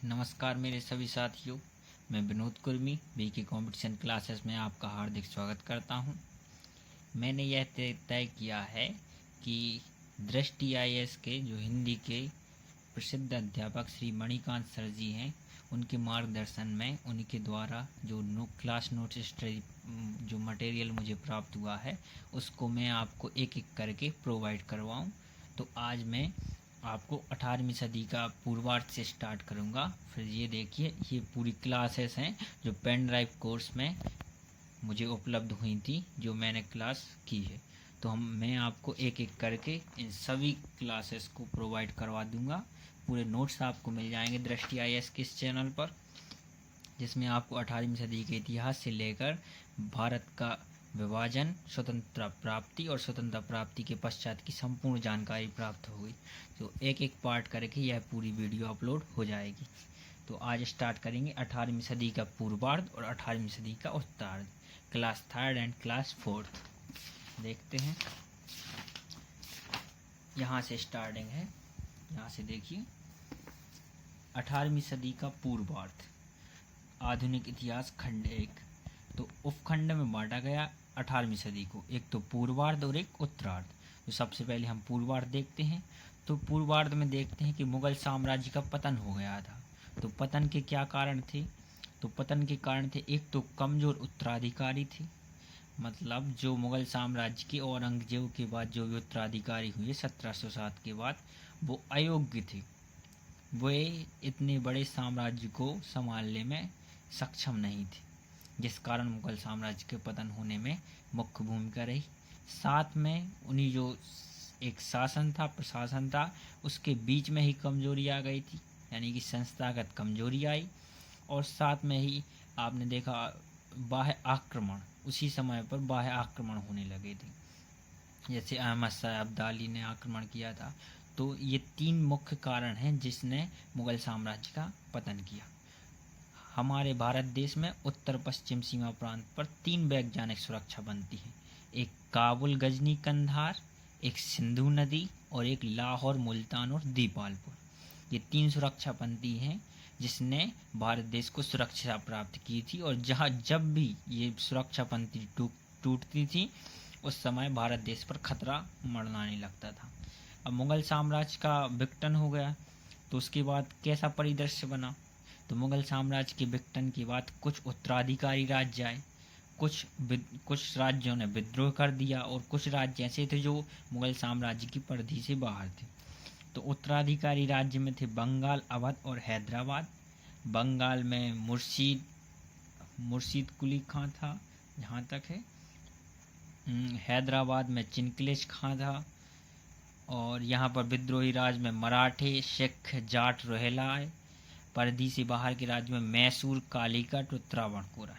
नमस्कार मेरे सभी साथियों, मैं Vinod Kurmi BK competition classes में आपका हार्दिक स्वागत करता हूं। मैंने यह तय किया है कि दृष्टि आईएएस के जो हिंदी के प्रसिद्ध अध्यापक श्री मणिकांत सर जी हैं, उनके मार्गदर्शन में उनके द्वारा जो क्लास नोट्स स्टडी जो मटेरियल मुझे प्राप्त हुआ है उसको मैं आपको एक एक करके प्रोवाइड करवाऊं। तो आज मैं आपको 18वीं सदी का पूर्वार्ध से स्टार्ट करूंगा। फिर ये देखिए, ये पूरी क्लासेस हैं जो पेन ड्राइव कोर्स में मुझे उपलब्ध हुई थी, जो मैंने क्लास की है। तो मैं आपको एक एक करके इन सभी क्लासेस को प्रोवाइड करवा दूंगा। पूरे नोट्स आपको मिल जाएंगे दृष्टि आईएएस के इस चैनल पर, जिसमें आपको 18वीं सदी के इतिहास से लेकर भारत का विभाजन, स्वतंत्रता प्राप्ति और स्वतंत्रता प्राप्ति के पश्चात की संपूर्ण जानकारी प्राप्त होगी। तो एक एक पार्ट करके यह पूरी वीडियो अपलोड हो जाएगी। तो आज स्टार्ट करेंगे 18वीं सदी का पूर्वार्ध और 18वीं सदी का उत्तरार्ध, class 3rd and class 4th। देखते हैं, यहाँ से स्टार्टिंग है। यहाँ से देखिए, 18वीं सदी का पूर्वार्ध, आधुनिक इतिहास खंड 1। तो उपखंड में बांटा गया 18वीं सदी को, एक तो पूर्वार्ध और एक उत्तरार्ध। तो सबसे पहले हम पूर्वार्ध देखते हैं। तो पूर्वार्ध में देखते हैं कि मुगल साम्राज्य का पतन हो गया था। तो पतन के क्या कारण थे? तो पतन के कारण थे, एक तो कमज़ोर उत्तराधिकारी थे, मतलब जो मुगल साम्राज्य के औरंगजेब के बाद जो भी उत्तराधिकारी हुए 1707 के बाद, वो अयोग्य थे। वे इतने बड़े साम्राज्य को संभालने में सक्षम नहीं थे, जिस कारण मुगल साम्राज्य के पतन होने में मुख्य भूमिका रही। साथ में उन्हीं जो एक शासन था, प्रशासन था, उसके बीच में ही कमजोरी आ गई थी, यानी कि संस्थागत कमजोरी आई। और साथ में ही आपने देखा बाह्य आक्रमण, उसी समय पर बाह्य आक्रमण होने लगे थे, जैसे अहमद शाह अब्दाली ने आक्रमण किया था। तो ये 3 मुख्य कारण हैं जिसने मुगल साम्राज्य का पतन किया। हमारे भारत देश में उत्तर पश्चिम सीमा प्रांत पर 3 वैज्ञानिक सुरक्षा बनती है, एक काबुल गजनी कंधार, एक सिंधु नदी और एक लाहौर मुल्तान और दीपालपुर। ये 3 सुरक्षा पंथी हैं जिसने भारत देश को सुरक्षा प्राप्त की थी। और जहाँ जब भी ये सुरक्षा पंथी टूटती थी, उस समय भारत देश पर खतरा मंडराने लगता था। अब मुगल साम्राज्य का विघटन हो गया, तो उसके बाद कैसा परिदृश्य बना? तो मुगल साम्राज्य के विघटन के बाद कुछ उत्तराधिकारी राज्य आए, कुछ राज्यों ने विद्रोह कर दिया और कुछ राज्य ऐसे थे जो मुगल साम्राज्य की परिधि से बाहर थे। तो उत्तराधिकारी राज्य में थे बंगाल, अवध और हैदराबाद। बंगाल में मुर्शीद कुली खां था, जहाँ तक है। हैदराबाद में चिनकलेश खां था। और यहाँ पर विद्रोही राज्य में मराठे, सिख, जाट, रोहिला आए। परिधि से बाहर के राज्य में मैसूर, कालीकट और त्रावणकोर आए।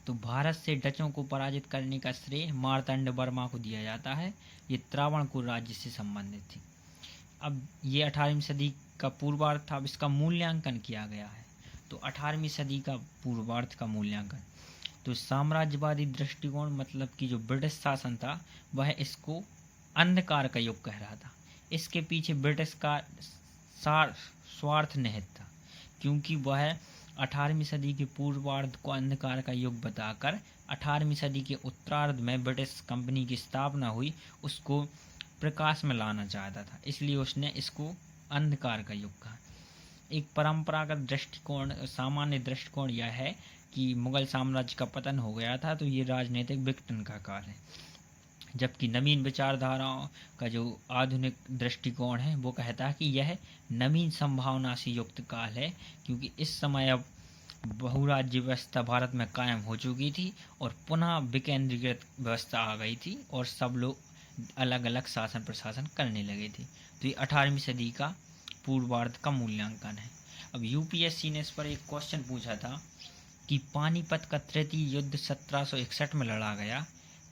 तो भारत से डचों को पराजित करने का श्रेय मार्तंड वर्मा को दिया जाता है। ये त्रावणकोर राज्य से संबंधित थी। अब ये 18वीं सदी का पूर्वार्ध था। अब इसका मूल्यांकन किया गया है। तो 18वीं सदी का पूर्वार्ध का मूल्यांकन, तो साम्राज्यवादी दृष्टिकोण, मतलब कि जो ब्रिटिश शासन था, वह इसको अंधकार का युग कह रहा था। इसके पीछे ब्रिटिश का स्वार्थ निहित था, क्योंकि वह 18वीं सदी के पूर्वार्ध को अंधकार का युग बताकर 18वीं सदी के उत्तरार्ध में ब्रिटिश कंपनी की स्थापना हुई, उसको प्रकाश में लाना चाहता था। इसलिए उसने इसको अंधकार का युग कहा। एक परंपरागत दृष्टिकोण, सामान्य दृष्टिकोण यह है कि मुगल साम्राज्य का पतन हो गया था, तो ये राजनीतिक विघटन का काल है। जबकि नवीन विचारधाराओं का जो आधुनिक दृष्टिकोण है, वो कहता है कि यह नवीन संभावना से युक्त काल है, क्योंकि इस समय अब बहुराज्य व्यवस्था भारत में कायम हो चुकी थी और पुनः विकेंद्रीकृत व्यवस्था आ गई थी और सब लोग अलग अलग शासन प्रशासन करने लगे थे। तो ये 18वीं सदी का पूर्वार्ध का मूल्यांकन है। अब यूपीएससी ने इस पर एक क्वेश्चन पूछा था कि पानीपत का तृतीय युद्ध 1761 में लड़ा गया,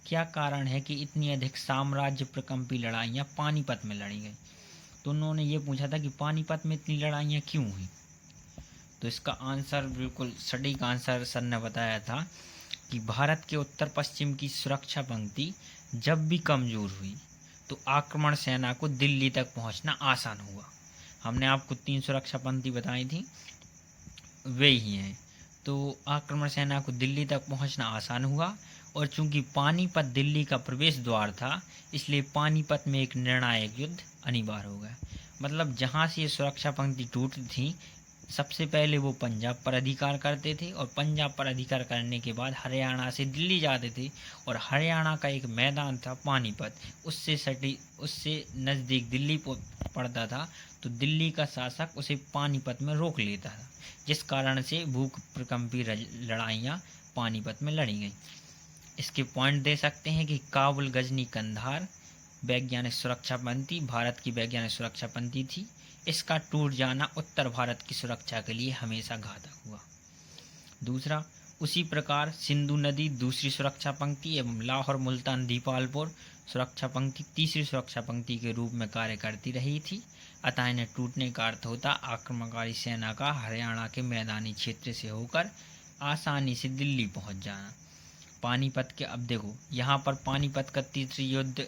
क्या कारण है कि इतनी अधिक साम्राज्य प्रकंपी लड़ाइयाँ पानीपत में लड़ी गई? तो उन्होंने ये पूछा था कि पानीपत में इतनी लड़ाइयाँ क्यों हुई। तो इसका आंसर, बिल्कुल सटीक आंसर सर ने बताया था कि भारत के उत्तर पश्चिम की सुरक्षा पंक्ति जब भी कमज़ोर हुई, तो आक्रमण सेना को दिल्ली तक पहुंचना आसान हुआ। हमने आपको 3 सुरक्षा पंक्ति बताई थी, वे ही हैं। तो आक्रमण सेना को दिल्ली तक पहुंचना आसान हुआ, और चूंकि पानीपत दिल्ली का प्रवेश द्वार था, इसलिए पानीपत में एक निर्णायक युद्ध अनिवार्य हो गया। मतलब जहां से ये सुरक्षा पंक्ति टूटी थी, सबसे पहले वो पंजाब पर अधिकार करते थे, और पंजाब पर अधिकार करने के बाद हरियाणा से दिल्ली जाते थे, और हरियाणा का एक मैदान था पानीपत, उससे नज़दीक दिल्ली पड़ता था। तो दिल्ली का शासक उसे पानीपत में रोक लेता था, जिस कारण से भूकंपी लड़ाइयाँ पानीपत में लड़ी गईं। इसके पॉइंट दे सकते हैं कि काबुल, गजनी, कंधार वैज्ञानिक सुरक्षा पंक्ति भारत की वैज्ञानिक सुरक्षा पंक्ति थी। इसका टूट जाना उत्तर भारत की सुरक्षा के लिए हमेशा घातक हुआ। दूसरा, उसी प्रकार सिंधु नदी दूसरी सुरक्षा पंक्ति एवं लाहौर, मुल्तान, दीपालपुर सुरक्षा पंक्ति तीसरी सुरक्षा पंक्ति के रूप में कार्य करती रही थी। अतः इन्हें टूटने का अर्थ होता आक्रमणकारी सेना का हरियाणा के मैदानी क्षेत्र से होकर आसानी से दिल्ली पहुंच जाना। पानीपत के, अब देखो यहाँ पर पानीपत का तीसरी युद्ध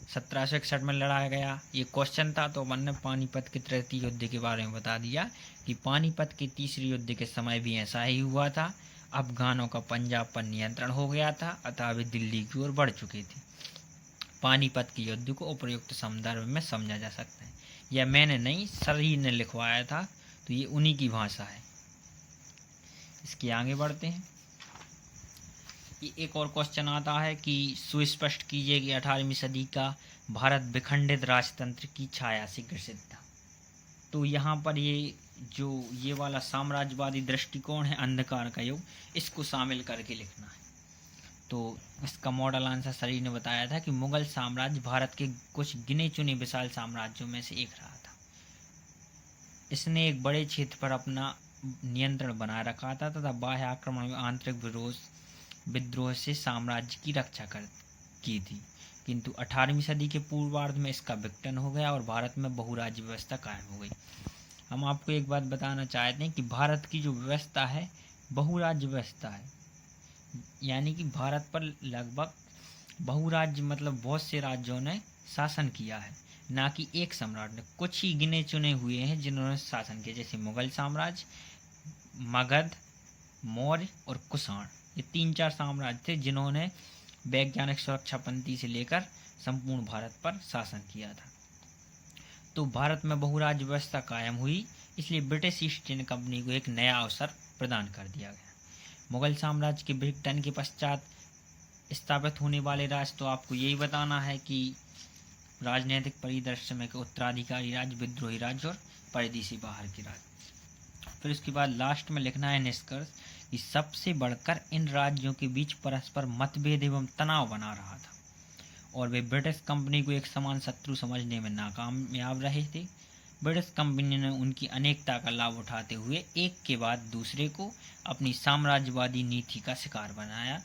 1761 में लड़ाया गया, ये क्वेश्चन था, तो मैंने पानीपत के तृतीय युद्ध के बारे में बता दिया कि पानीपत के तीसरे युद्ध के समय भी ऐसा ही हुआ था। अफगानों का पंजाब पर नियंत्रण हो गया था, अतः वे दिल्ली की ओर बढ़ चुके थे। पानीपत के युद्ध को उपयुक्त संदर्भ में समझा जा सकता है। यह मैंने नहीं, सर ही ने लिखवाया था, तो ये उन्हीं की भाषा है। इसके आगे बढ़ते हैं। ये एक और क्वेश्चन आता है कि सुस्पष्ट कीजिए कि 18वीं सदी का भारत विखंडित राजतंत्र की छाया से ग्रसित था। तो यहाँ पर ये वाला साम्राज्यवादी दृष्टिकोण है, अंधकार का युग, इसको शामिल करके लिखना है। तो इसका मॉडल आंसर सरी ने बताया था कि मुगल साम्राज्य भारत के कुछ गिने चुने विशाल साम्राज्यों में से एक रहा था। इसने एक बड़े क्षेत्र पर अपना नियंत्रण बनाए रखा था तथा बाह्य आक्रमण में आंतरिक विद्रोह से साम्राज्य की रक्षा की थी। किंतु 18वीं सदी के पूर्वार्ध में इसका विघटन हो गया और भारत में बहुराज्य व्यवस्था कायम हो गई। हम आपको एक बात बताना चाहते हैं कि भारत की जो व्यवस्था है बहुराज्य व्यवस्था है, यानी कि भारत पर लगभग बहुराज्य मतलब बहुत से राज्यों ने शासन किया है, ना कि एक सम्राट ने। कुछ ही गिने चुने हुए हैं जिन्होंने शासन किया, जैसे मुगल साम्राज्य, मगध, मौर्य और कुषाण। ये 3-4 साम्राज्य थे जिन्होंने वैज्ञानिक सुरक्षा पंक्ति से लेकर संपूर्ण भारत पर शासन किया था। तो भारत में बहुराज्य व्यवस्था कायम हुई, इसलिए ब्रिटिश ईस्ट इंडिया कंपनी को एक नया अवसर प्रदान कर दिया गया। मुगल साम्राज्य के विघटन के पश्चात स्थापित होने वाले राज्य, तो आपको यही बताना है कि राजनीतिक परिदृश्य में उत्तराधिकारी राज्य, विद्रोही राज्य और परिधि से बाहर के राज्य। फिर उसके बाद लास्ट में लिखना है निष्कर्ष कि सबसे बढ़कर इन राज्यों के बीच परस्पर मतभेद एवं तनाव बना रहा था और वे ब्रिटिश कंपनी को एक समान शत्रु समझने में नाकामयाब रहे थे। ब्रिटिश कंपनी ने उनकी अनेकता का लाभ उठाते हुए एक के बाद दूसरे को अपनी साम्राज्यवादी नीति का शिकार बनाया।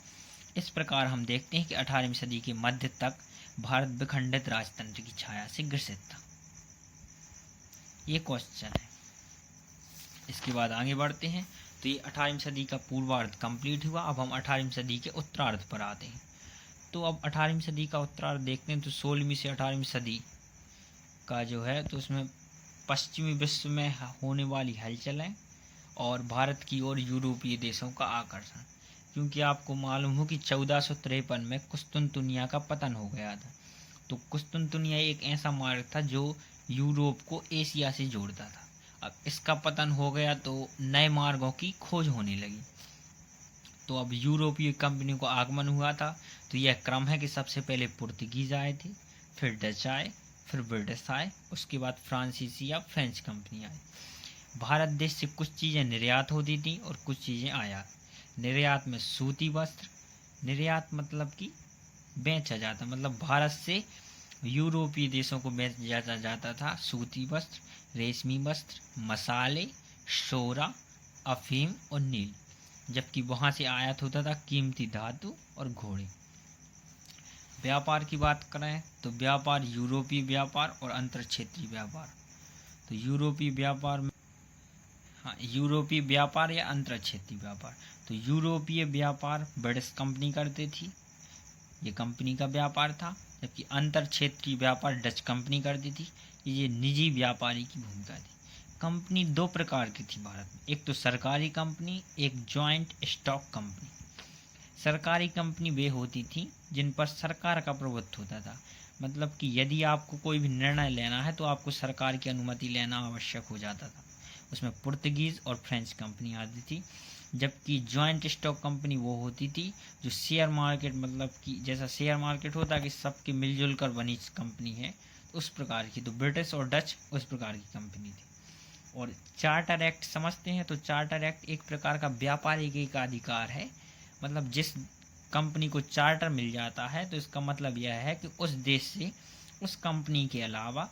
इस प्रकार हम देखते हैं कि 18वीं सदी के मध्य तक भारत विखंडित राजतंत्र की छाया से ग्रसित था। ये क्वेश्चन है। इसके बाद आगे बढ़ते हैं। तो ये 18वीं सदी का पूर्वार्ध कंप्लीट हुआ। अब हम 18वीं सदी के उत्तरार्ध पर आते हैं। तो अब 18वीं सदी का उत्तरार्ध देखते हैं। तो 16वीं से 18वीं सदी का जो है, तो उसमें पश्चिमी विश्व में होने वाली हलचलें और भारत की ओर यूरोपीय देशों का आकर्षण। क्योंकि आपको मालूम हो कि 1453 में कुस्तुनतुनिया का पतन हो गया था। तो कुस्तुनतुनिया एक ऐसा मार्ग था जो यूरोप को एशिया से जोड़ता था। अब इसका पतन हो गया तो नए मार्गों की खोज होने लगी। तो अब यूरोपीय कंपनी को आगमन हुआ था। तो यह क्रम है कि सबसे पहले पुर्तगीज आए थे, फिर डच आए, फिर ब्रिटिश आए, उसके बाद फ्रांसीसी या फ्रेंच कंपनी आई। भारत देश से कुछ चीज़ें निर्यात होती थी और कुछ चीज़ें आयात। निर्यात में सूती वस्त्र, निर्यात मतलब कि बेचा जाता, मतलब भारत से यूरोपीय देशों को बेचा जाता था सूती वस्त्र, रेशमी वस्त्र, मसाले, शोरा, अफीम और नील। जबकि वहाँ से आयात होता था कीमती धातु और घोड़े। व्यापार की बात करें तो व्यापार यूरोपीय व्यापार और अंतर क्षेत्रीय व्यापार। तो यूरोपीय व्यापार या अंतर क्षेत्रीय व्यापार। तो यूरोपीय व्यापार ब्रिटिश कंपनी करती थी, ये कंपनी का व्यापार था। जबकि अंतर क्षेत्रीय व्यापार डच कंपनी करती थी। ये निजी व्यापारी की भूमिका थी। कंपनी दो प्रकार की थी भारत में, एक तो सरकारी कंपनी, एक जॉइंट स्टॉक कंपनी। सरकारी कंपनी वे होती थी जिन पर सरकार का प्रभुत्व होता था, मतलब कि यदि आपको कोई भी निर्णय लेना है तो आपको सरकार की अनुमति लेना आवश्यक हो जाता था। उसमें पुर्तगीज और फ्रेंच कंपनी आती थी। जबकि जॉइंट स्टॉक कंपनी वो होती थी जो शेयर मार्केट, मतलब कि जैसा शेयर मार्केट होता है कि सबके मिलजुल कर बनी कंपनी है, तो उस प्रकार की। तो ब्रिटिश और डच उस प्रकार की कंपनी थी। और चार्टर एक्ट समझते हैं, तो चार्टर एक्ट एक प्रकार का व्यापारिक एकाधिकार है। मतलब जिस कंपनी को चार्टर मिल जाता है तो इसका मतलब यह है कि उस देश से उस कंपनी के अलावा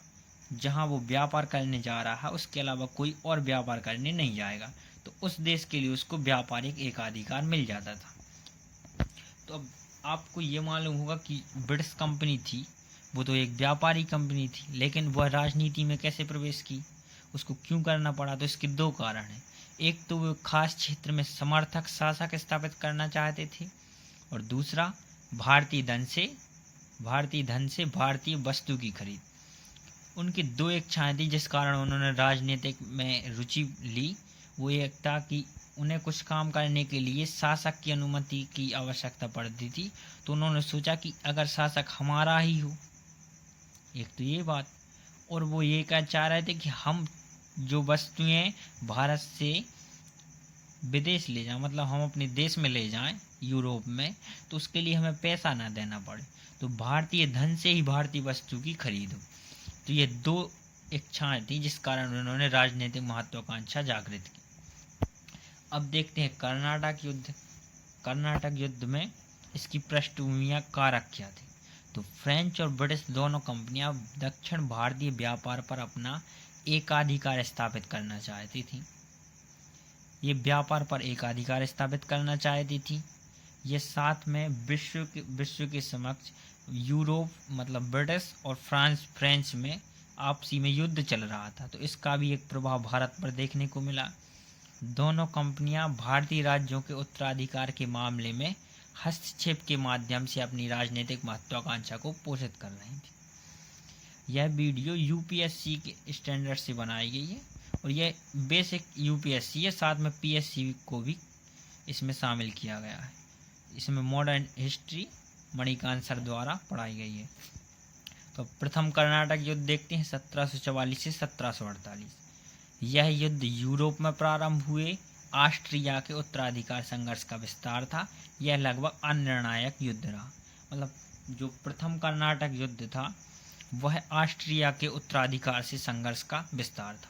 जहां वो व्यापार करने जा रहा है उसके अलावा कोई और व्यापार करने नहीं जाएगा, तो उस देश के लिए उसको व्यापारिक एकाधिकार मिल जाता था। तो अब आपको ये मालूम होगा कि ब्रिटिश कंपनी थी वो तो एक व्यापारी कंपनी थी, लेकिन वह राजनीति में कैसे प्रवेश की, उसको क्यों करना पड़ा? तो इसके दो कारण हैं। एक तो वो खास क्षेत्र में समर्थक शासक स्थापित करना चाहते थे, और दूसरा भारतीय धन से भारतीय वस्तु की खरीद। उनकी दो इच्छाएं थी जिस कारण उन्होंने राजनीतिक में रुचि ली। वो एक था कि उन्हें कुछ काम करने के लिए शासक की अनुमति की आवश्यकता पड़ती थी, तो उन्होंने सोचा कि अगर शासक हमारा ही हो, एक तो ये बात, और वो ये क्या चाह रहे थे कि हम जो वस्तुएं भारत से विदेश ले जाएं, मतलब हम अपने देश में ले जाएं यूरोप में, तो उसके लिए हमें पैसा ना देना पड़े, तो भारतीय धन से ही भारतीय वस्तु की खरीद हो। तो ये दो इच्छाएं थी जिस कारण उन्होंने राजनीतिक महत्वाकांक्षा जागृत की। अब देखते हैं कर्नाटक युद्ध। कर्नाटक युद्ध में इसकी पृष्ठभूमियां कारक क्या थी? तो फ्रेंच और ब्रिटिश दोनों कंपनियां दक्षिण भारतीय व्यापार पर अपना एकाधिकार स्थापित करना चाहती थी। ये व्यापार पर एकाधिकार स्थापित करना चाहती थी। ये साथ में विश्व के समक्ष यूरोप, मतलब ब्रिटिश और फ्रेंच में आपसी में युद्ध चल रहा था, तो इसका भी एक प्रभाव भारत पर देखने को मिला। दोनों कंपनियां भारतीय राज्यों के उत्तराधिकार के मामले में हस्तक्षेप के माध्यम से अपनी राजनीतिक महत्वाकांक्षा को पोषित कर रही थी। यह वीडियो यूपीएससी के स्टैंडर्ड से बनाई गई है, और यह बेसिक यूपीएससी है, साथ में पीएससी को भी इसमें शामिल किया गया है। इसमें मॉडर्न हिस्ट्री मणिकांत सर द्वारा पढ़ाई गई है। तो प्रथम कर्नाटक युद्ध देखते हैं 1744 से 1748। यह युद्ध यूरोप में प्रारंभ हुए ऑस्ट्रिया के उत्तराधिकार संघर्ष का विस्तार था। यह लगभग अनिर्णायक युद्ध रहा। मतलब जो प्रथम कर्नाटक युद्ध था वह ऑस्ट्रिया के उत्तराधिकार से संघर्ष का विस्तार था।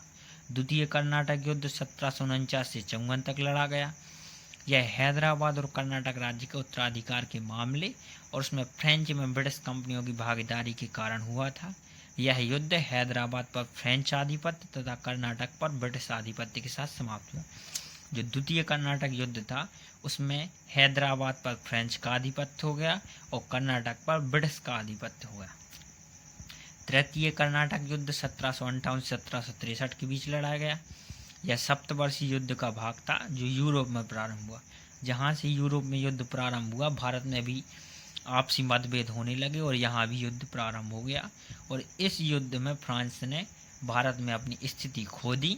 द्वितीय कर्नाटक युद्ध 1749 से 54 तक लड़ा गया। यह हैदराबाद और कर्नाटक राज्य के उत्तराधिकार के मामले और उसमें फ्रेंच में ब्रिटिश कंपनियों की भागीदारी के कारण हुआ था। यह युद्ध हैदराबाद पर फ्रेंच आधिपत्य तथा कर्नाटक पर ब्रिटिश आधिपत्य के साथ समाप्त हुआ। जो द्वितीय कर्नाटक युद्ध था उसमें हैदराबाद पर फ्रेंच का आधिपत्य हो गया और कर्नाटक पर ब्रिटिश का आधिपत्य हो गया। तृतीय कर्नाटक युद्ध 1758 से 1763 के बीच लड़ा गया। यह सप्तवर्षीय युद्ध का भाग था जो यूरोप में प्रारंभ हुआ। जहाँ से यूरोप में युद्ध प्रारंभ हुआ, भारत में भी आपसी मतभेद होने लगे और यहाँ भी युद्ध प्रारंभ हो गया। और इस युद्ध में फ्रांस ने भारत में अपनी स्थिति खो दी।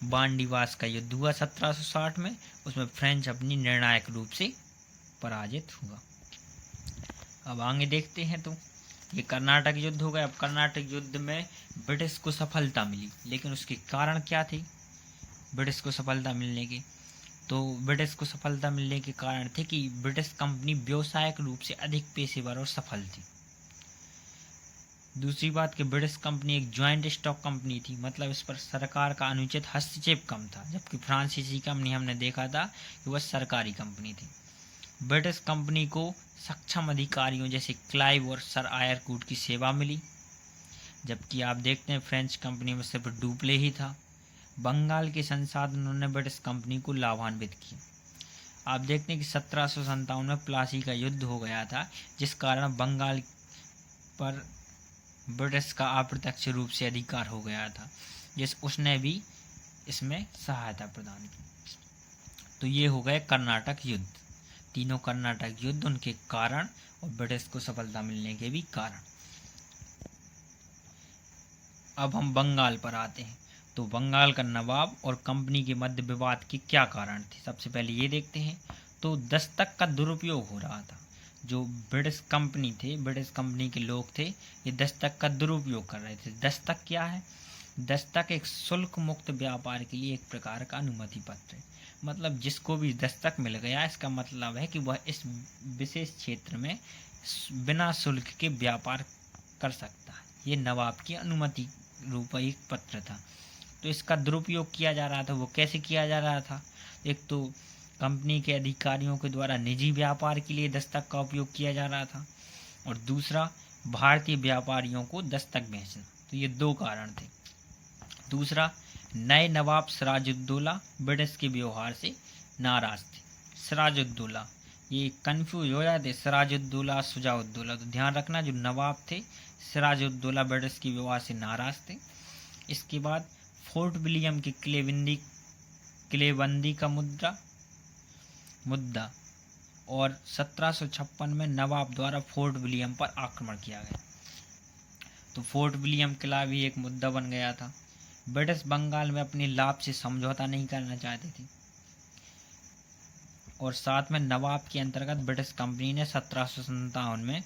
बांडीवास का युद्ध हुआ 1760 में, उसमें फ्रेंच अपनी निर्णायक रूप से पराजित हुआ। अब आगे देखते हैं, तो ये कर्नाटक युद्ध हो गया। अब कर्नाटक युद्ध में ब्रिटिश को सफलता मिली, लेकिन उसके कारण क्या थे ब्रिटिश को सफलता मिलने के? तो ब्रिटिश को सफलता मिलने के कारण थे कि ब्रिटिश कंपनी व्यावसायिक रूप से अधिक पेशेवर और सफल थी। दूसरी बात कि ब्रिटिश कंपनी एक ज्वाइंट स्टॉक कंपनी थी, मतलब इस पर सरकार का अनुचित हस्तक्षेप कम था, जबकि फ्रांसीसी कंपनी हमने देखा था कि वह सरकारी कंपनी थी। ब्रिटिश कंपनी को सक्षम अधिकारियों जैसे क्लाइव और सर आयरकूट की सेवा मिली, जबकि आप देखते हैं फ्रेंच कंपनी में सिर्फ डुप्ले ही था। बंगाल के संसाधनों ने ब्रिटिश कंपनी को लाभान्वित किया। आप देखते हैं कि 1757 में प्लासी का युद्ध हो गया था, जिस कारण बंगाल पर ब्रिटिश का अप्रत्यक्ष रूप से अधिकार हो गया था, जिस उसने भी इसमें सहायता प्रदान की। तो ये हो गए कर्नाटक युद्ध। तीनों कर्नाटक युद्ध, उनके कारण और ब्रिटिश को सफलता मिलने के भी कारण। अब हम बंगाल पर आते हैं। तो बंगाल का नवाब और कंपनी के मध्य विवाद के क्या कारण थे, सबसे पहले ये देखते हैं। तो दस्तक का दुरुपयोग हो रहा था। जो ब्रिटिश कंपनी थे, ब्रिटिश कंपनी के लोग थे, ये दस्तक का दुरुपयोग कर रहे थे। दस्तक क्या है? दस्तक एक शुल्क मुक्त व्यापार के लिए एक प्रकार का अनुमति पत्र है। मतलब जिसको भी दस्तक मिल गया, इसका मतलब है कि वह इस विशेष क्षेत्र में बिना शुल्क के व्यापार कर सकता है। ये नवाब की अनुमति रूप एक पत्र था। तो इसका दुरुपयोग किया जा रहा था। वो कैसे किया जा रहा था? एक तो कंपनी के अधिकारियों के द्वारा निजी व्यापार के लिए दस्तक का उपयोग किया जा रहा था, और दूसरा भारतीय व्यापारियों को दस्तक बेचना। तो ये दो कारण थे। दूसरा, नए नवाब सिराजुद्दौला ब्रिटिश के व्यवहार से नाराज थे। सिराजुद्दौला, ये कंफ्यूज हो जाते, सिराजुद्दौला शुजाउद्दौला। तो ध्यान रखना, जो नवाब थे सिराजुद्दौला ब्रिटिश के व्यवहार से नाराज थे। इसके बाद फोर्ट विलियम की किलेबंदी का मुद्दा और 1756 में नवाब द्वारा फोर्ट विलियम पर आक्रमण किया गया। तो फोर्ट विलियम किला भी एक मुद्दा बन गया था। ब्रिटिश बंगाल में अपने लाभ से समझौता नहीं करना चाहते थे, और साथ में नवाब के अंतर्गत ब्रिटिश कंपनी ने 1757 में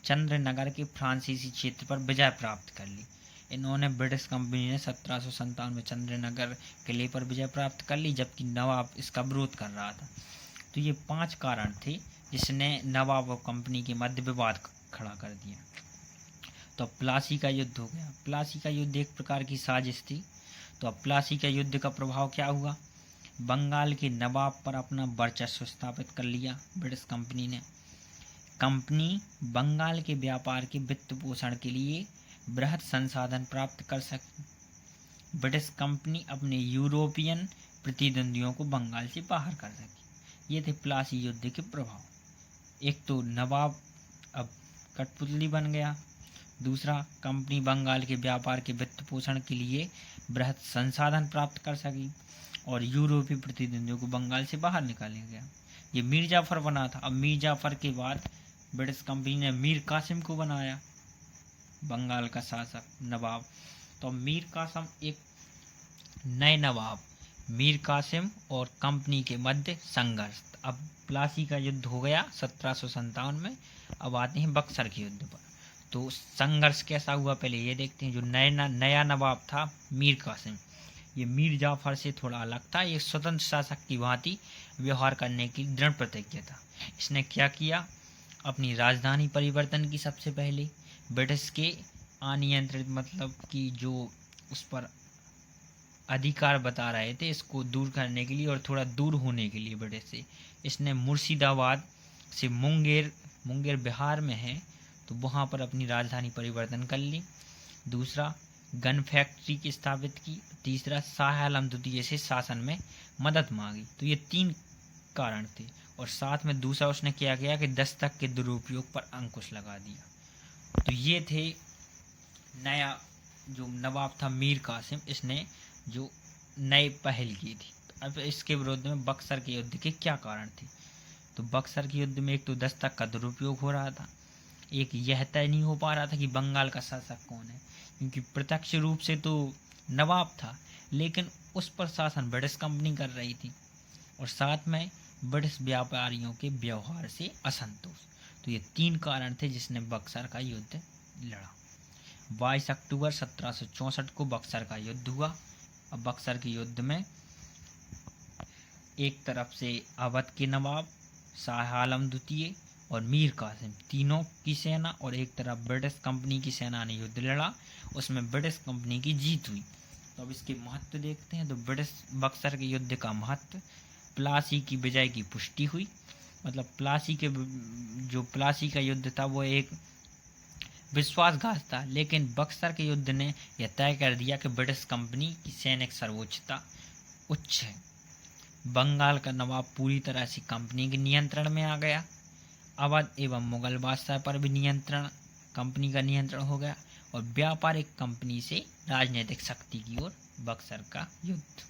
चंद्रनगर के फ्रांसीसी क्षेत्र पर विजय प्राप्त कर ली। इन्होंने ब्रिटिश कंपनी ने 1757 में चंद्रनगर किले पर विजय प्राप्त कर ली, जबकि नवाब इसका विरोध कर रहा था। तो ये 5 कारण थे जिसने नवाब और कंपनी के मध्य विवाद खड़ा कर दिया। तो प्लासी का युद्ध हो गया। प्लासी का युद्ध एक प्रकार की साजिश थी। तो अब प्लासी का युद्ध का प्रभाव क्या हुआ? बंगाल के नवाब पर अपना वर्चस्व स्थापित कर लिया ब्रिटिश कंपनी ने। कंपनी बंगाल के व्यापार के वित्त पोषण के लिए बृहद संसाधन प्राप्त कर सकी। ब्रिटिश कंपनी अपने यूरोपियन प्रतिद्वंदियों को बंगाल से बाहर कर सकी। ये थे प्लासी युद्ध के प्रभाव। एक तो नवाब अब कठपुतली बन गया। दूसरा, कंपनी बंगाल के व्यापार के वित्त पोषण के लिए बृहद संसाधन प्राप्त कर सकी, और यूरोपीय प्रतिद्वंदियों को बंगाल से बाहर निकाला गया। ये मीर जाफर बना था। अब मीर जाफर के बाद ब्रिटिश कंपनी ने मीर कासिम को बनाया बंगाल का शासक नवाब। तो मीर कासिम एक नए नवाब मीर कासिम और कंपनी के मध्य संघर्ष। अब प्लासी का युद्ध हो गया 1757 में। अब आते हैं बक्सर के युद्ध पर। तो संघर्ष कैसा हुआ पहले ये देखते हैं। जो नया नवाब था मीर कासिम, ये मीर जाफर से थोड़ा अलग था। ये स्वतंत्र शासक की भांति व्यवहार करने की दृढ़ प्रतिज्ञा था। इसने क्या किया? अपनी राजधानी परिवर्तन की। सबसे पहले ब्रिटिश के अनियंत्रित, मतलब कि जो उस पर अधिकार बता रहे थे, इसको दूर करने के लिए और थोड़ा दूर होने के लिए ब्रिटिश से, इसने मुर्शिदाबाद से मुंगेर बिहार में है, तो वहाँ पर अपनी राजधानी परिवर्तन कर ली। दूसरा, गन फैक्ट्री की स्थापित की। तीसरा, शाह आलम द्वितीय से शासन में मदद मांगी। तो ये 3 कारण थे। और साथ में दूसरा उसने क्या किया कि दस्तक के दुरुपयोग पर अंकुश लगा दिया। तो ये थे नया जो नवाब था मीर कासिम, इसने जो नई पहल की थी। तो अब इसके विरोध में बक्सर के युद्ध के क्या कारण थे? तो बक्सर के युद्ध में एक तो दस्तक का दुरुपयोग हो रहा था। एक यह तय नहीं हो पा रहा था कि बंगाल का शासक कौन है, क्योंकि प्रत्यक्ष रूप से तो नवाब था, लेकिन उस पर शासन ब्रिटिश कंपनी कर रही थी, और साथ में ब्रिटिश व्यापारियों के व्यवहार से असंतोष। तो ये 3 कारण थे जिसने बक्सर का युद्ध लड़ा। 22 अक्टूबर 1764 को बक्सर का युद्ध हुआ। अब बक्सर के युद्ध में एक तरफ से अवध के नवाब शाह आलम द्वितीय और मीर कासिम, तीनों की सेना, और एक तरफ ब्रिटिश कंपनी की सेना ने युद्ध लड़ा। उसमें ब्रिटिश कंपनी की जीत हुई। तो अब इसके महत्व देखते हैं। तो ब्रिटिश बक्सर के युद्ध का महत्व, प्लासी की विजय की पुष्टि हुई। मतलब प्लासी का युद्ध था वो एक विश्वासघात था, लेकिन बक्सर के युद्ध ने यह तय कर दिया कि ब्रिटिश कंपनी की सैनिक सर्वोच्चता उच्च है। बंगाल का नवाब पूरी तरह से कंपनी के नियंत्रण में आ गया। अवध एवं मुगल बादशाह पर भी कंपनी का नियंत्रण हो गया, और व्यापारिक कंपनी से राजनीतिक शक्ति की ओर बक्सर का युद्ध।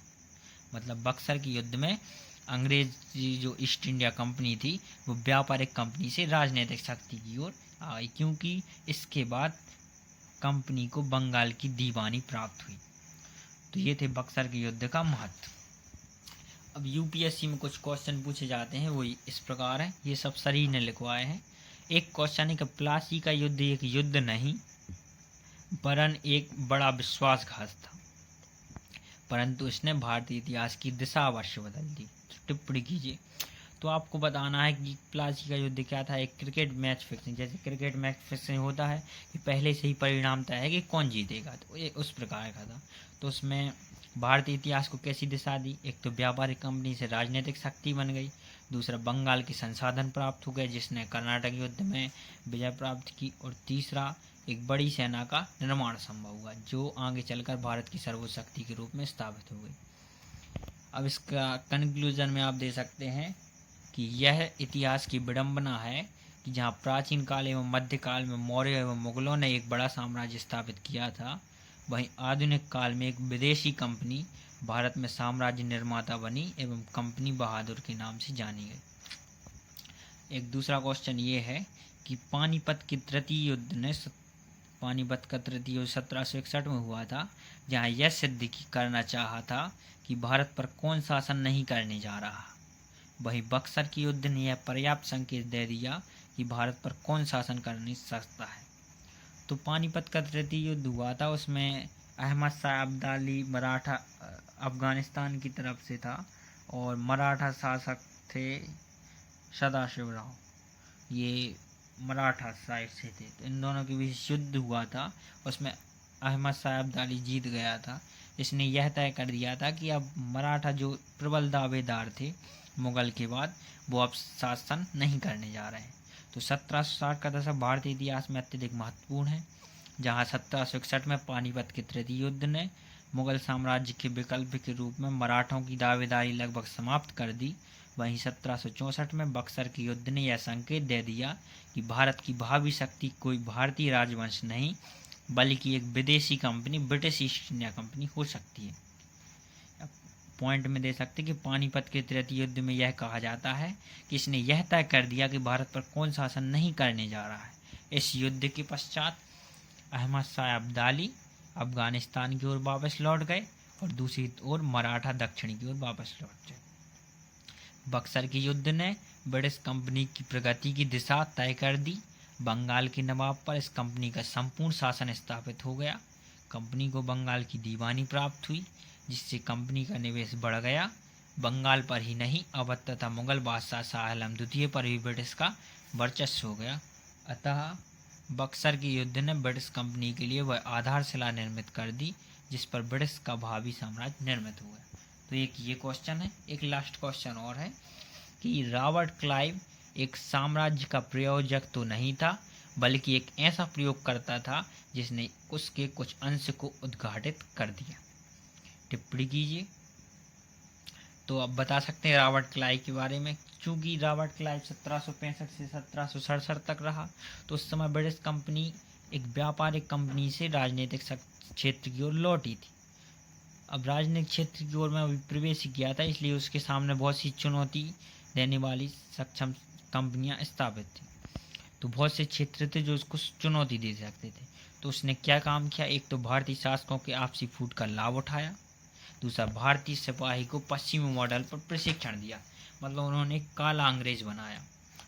मतलब बक्सर के युद्ध में अंग्रेजी जो ईस्ट इंडिया कंपनी थी वो व्यापारिक कंपनी से राजनीतिक शक्ति की ओर आई, क्योंकि इसके बाद कंपनी को बंगाल की दीवानी प्राप्त हुई। तो ये थे बक्सर के युद्ध का महत्व। अब यूपीएससी में कुछ क्वेश्चन पूछे जाते हैं, वो इस प्रकार है, ये सब शरीर ने लिखवाए हैं। एक क्वेश्चन है कि प्लासी का युद्ध एक युद्ध नहीं वरन एक बड़ा विश्वासघात था, परंतु इसने भारतीय इतिहास की दिशा अवश्य बदल दी। तो टिप्पणी कीजिए। तो आपको बताना है कि प्लासी का युद्ध क्या था। एक क्रिकेट मैच फिक्सिंग, जैसे क्रिकेट मैच फिक्सिंग होता है कि पहले से ही परिणाम तय है कि कौन जीतेगा, तो ये उस प्रकार का था। तो उसमें भारतीय इतिहास को कैसी दिशा दी। एक तो व्यापारिक कंपनी से राजनीतिक शक्ति बन गई, दूसरा बंगाल के संसाधन प्राप्त हो गए जिसने कर्नाटक युद्ध में विजय प्राप्त की, और तीसरा एक बड़ी सेना का निर्माण संभव हुआ जो आगे चलकर भारत की सर्वोच्च शक्ति के रूप में स्थापित हो गई। अब इसका कंक्लूजन में आप दे सकते हैं कि यह इतिहास की विडंबना है कि जहाँ प्राचीन काल एवं मध्यकाल में मौर्य एवं मुगलों ने एक बड़ा साम्राज्य स्थापित किया था, वहीं आधुनिक काल में एक विदेशी कंपनी भारत में साम्राज्य निर्माता बनी एवं कंपनी बहादुर के नाम से जानी गई। एक दूसरा क्वेश्चन ये है कि पानीपत का तृतीय युद्ध 1761 में हुआ था, जहाँ यह सिद्ध करना चाहा था कि भारत पर कौन शासन नहीं करने जा रहा। वहीं बक्सर के युद्ध ने यह पर्याप्त संकेत दे दिया कि भारत पर कौन शासन करने सकता है। तो पानीपत का तृतीय युद्ध हुआ था, उसमें अहमद शाह अब्दाली मराठा अफगानिस्तान की तरफ से था और मराठा शासक थे सदाशिवराव, ये मराठा साइड से थे। तो इन दोनों के बीच युद्ध हुआ था, उसमें अहमद शाह अब्दाली जीत गया था। इसने यह तय कर दिया था कि अब मराठा जो प्रबल दावेदार थे मुगल के बाद, वो अब शासन नहीं करने जा रहे हैं। तो 1760 का दशक भारतीय इतिहास में अत्यधिक महत्वपूर्ण है, जहां 1761 में पानीपत के तृतीय युद्ध ने मुगल साम्राज्य के विकल्प के रूप में मराठों की दावेदारी लगभग समाप्त कर दी। वहीं 1764 में बक्सर के युद्ध ने यह संकेत दे दिया कि भारत की भावी शक्ति कोई भारतीय राजवंश नहीं बल्कि एक विदेशी company British east India company हो सकती है। पॉइंट में दे सकते कि पानीपत के तृतीय युद्ध में यह कहा जाता है कि इसने यह तय कर दिया कि भारत पर कौन शासन नहीं करने जा रहा है। इस युद्ध के पश्चात अहमद शाह अब्दाली अफगानिस्तान की ओर वापस लौट गए और दूसरी ओर मराठा दक्षिण की ओर वापस लौट गए। बक्सर के युद्ध ने ब्रिटिश कंपनी की प्रगति की दिशा तय कर दी। बंगाल के नवाब पर इस कंपनी का संपूर्ण शासन स्थापित हो गया। कंपनी को बंगाल की दीवानी प्राप्त हुई जिससे कंपनी का निवेश बढ़ गया। बंगाल पर ही नहीं अवध तथा मुगल बादशाह शाह आलम द्वितीय पर भी ब्रिटिश का वर्चस्व हो गया। अतः बक्सर के युद्ध ने ब्रिटिश कंपनी के लिए वह आधारशिला निर्मित कर दी जिस पर ब्रिटिश का भावी साम्राज्य निर्मित हो गया। तो एक ये क्वेश्चन है। एक लास्ट क्वेश्चन और है कि रॉबर्ट क्लाइव एक साम्राज्य का प्रयोजक तो नहीं था बल्कि एक ऐसा प्रयोगकर्ता था जिसने उसके कुछ अंश को उद्घाटित कर दिया। टिप्पणी कीजिए। तो अब बता सकते हैं रॉबर्ट क्लाइव के बारे में। चूंकि रॉबर्ट क्लाइव 1765 से 1767 तक रहा, तो उस समय ब्रिटिश कंपनी एक व्यापारिक कंपनी से राजनीतिक क्षेत्र की ओर लौटी थी। अब राजनीतिक क्षेत्र की ओर में अभी प्रवेश किया था, इसलिए उसके सामने बहुत सी चुनौती देने वाली सक्षम कंपनियां स्थापित थी। तो बहुत से क्षेत्र थे जो उसको चुनौती दे सकते थे। तो उसने क्या काम किया, एक तो भारतीय शासकों के आपसी फूट का लाभ उठाया, दूसरा भारतीय सिपाही को पश्चिमी मॉडल पर प्रशिक्षण दिया, मतलब उन्होंने काला अंग्रेज बनाया,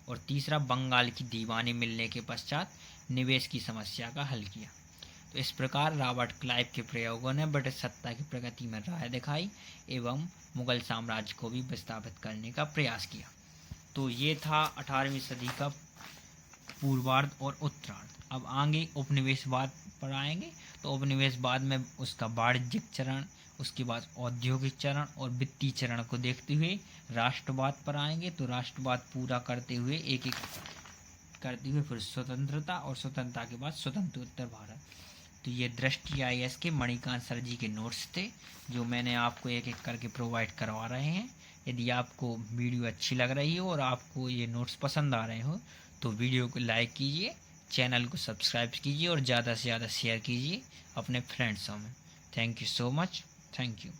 और तीसरा बंगाल की दीवानी मिलने के पश्चात निवेश की समस्या का हल किया। तो इस प्रकार रॉबर्ट क्लाइव के प्रयोगों ने ब्रिटिश सत्ता की प्रगति में राय दिखाई एवं मुगल साम्राज्य को भी विस्थापित करने का प्रयास किया। तो ये था 18वीं सदी का पूर्वार्ध और उत्तरार्ध। अब आगे उपनिवेशवाद पर आएंगे। तो उपनिवेशवाद में उसका वाणिज्यिक चरण, उसके बाद औद्योगिक चरण और वित्तीय चरण को देखते हुए राष्ट्रवाद पर आएंगे। तो राष्ट्रवाद पूरा करते हुए एक एक करते हुए फिर स्वतंत्रता, और स्वतंत्रता के बाद स्वतंत्र उत्तर भारत। तो ये दृष्टि IAS के मणिकांत सर जी के नोट्स थे जो मैंने आपको एक एक करके प्रोवाइड करवा रहे हैं। यदि आपको वीडियो अच्छी लग रही हो और आपको ये नोट्स पसंद आ रहे हो तो वीडियो को लाइक कीजिए, चैनल को सब्सक्राइब कीजिए और ज़्यादा से ज़्यादा शेयर कीजिए अपने फ्रेंड्सों में। Thank you so much. Thank you.